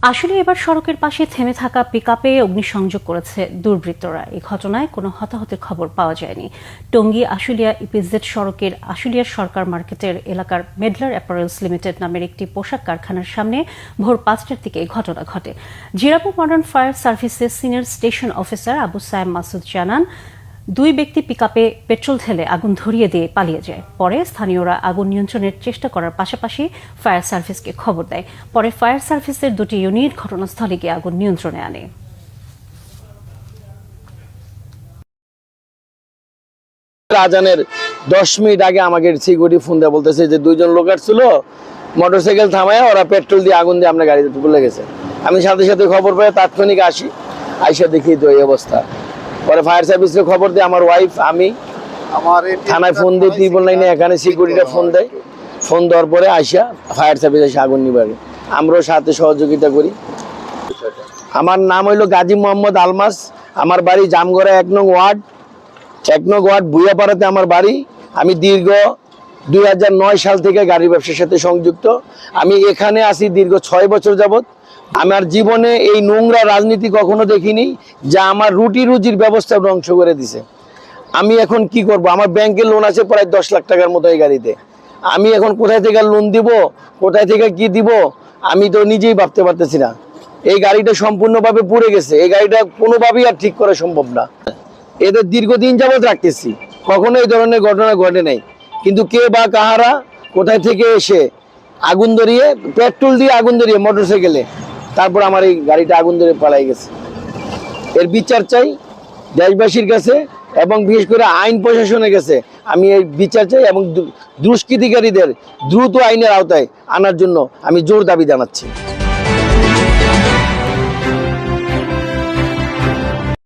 আসলে এবার সড়কের পাশে থেমে থাকা পিকআপে অগ্নিসংযোগ করেছে দুর্বৃত্তরা। এই ঘটনায় কোনো হতাহতের খবর পাওয়া যায়নি। টঙ্গী আশুলিয়া ইপিজেড সড়কের আশুলিয়া সরকার মার্কেটের এলাকার মেডলার অ্যাপারেলস লিমিটেড নামের একটি পোশাক কারখানার সামনে ভোর ৫টার দিকে এই ঘটনা ঘটে। জিরাবো মডার্ন ফায়ার সার্ভিসের senior station officer Abu Sayem Masud জানান, দুই ব্যক্তি পিকআপে পেট্রোল ঢেলে আগুন ধরিয়ে দিয়ে পালিয়ে যায়। পরে স্থানীয়রা আগুন নিয়ন্ত্রণের চেষ্টা করার পাশাপাশি ফায়ার সার্ভিসকে খবর দেয়। পরে ফায়ার সার্ভিসের দুটি ইউনিট ঘটনাস্থলে গিয়ে আগুন নিয়ন্ত্রণে আনে। আজানের 10 মিনিট আগে আমাকে সিকিউরিটি ফোন দেয়, বলতেছে যে দুইজন লোক আসছিল, মোটরসাইকেল থামায় ওরা পেট্রোল দিয়ে আগুন দিয়ে আমরা গাড়িতে তুলে গেছে। আমি সাথে সাথে খবর পেয়ে তাৎক্ষণিক আসি, আইসা দেখি তো এই অবস্থা। পরে ফায়ার সার্ভিসকে খবর দিয়ে আমার ওয়াইফ আমি থানায় ফোন দিই, ট্রিপল লাইনে এখানে সিকিউরিটিটা ফোন দেয়। ফোন দেওয়ার পরে আইসা ফায়ার সার্ভিস এসে আগুন নিবারে, আমরাও সাথে সহযোগিতা করি। আমার নাম হইল গাজী মোহাম্মদ আলমাস, আমার বাড়ি জামগড়া 1 নং ওয়ার্ড ভুইয়াপাড়াতে আমার বাড়ি। আমি দীর্ঘ 2009 সাল থেকে গাড়ির ব্যবসার সাথে সংযুক্ত। আমি এখানে আসি দীর্ঘ 6 বছর যাবত। আমার জীবনে এই নোংরা রাজনীতি কখনো দেখিনি, যা আমার রুজির ব্যবস্থা ধ্বংস করে দিছে। আমি এখন কি করব? আমার ব্যাংকে লোন আছে প্রায় 10 লাখ টাকার মতো এই গাড়িতে। আমি এখন কোথায় থেকে লোন দিব, কোথায় থেকে কি দিব, আমি তো নিজেই ভাবতে পারতেছি না। এই গাড়িটা সম্পূর্ণভাবে পুড়ে গেছে, এই গাড়িটা কোনোভাবেই আর ঠিক করা সম্ভব না। এদের দীর্ঘদিন যাবত রাখতেছি, কখনো এই ধরনের ঘটনা ঘটে নাই। কিন্তু কে বা কাহারা কোথায় থেকে এসে আগুন ধরিয়ে, পেট্রোল দিয়ে আগুন ধরিয়ে মোটরসাইকেলে, তারপর আমার এই গাড়িটা আগুন ধরে পালাই গেছে। এর বিচার চাই দেশবাসীর কাছে এবং বিশেষ করে আইন প্রশাসনের কাছে। আমি এই বিচার চাই এবং দুষ্কৃতিকারীদের দ্রুত আইনের আওতায় আনার জন্য আমি জোর দাবি জানাচ্ছি।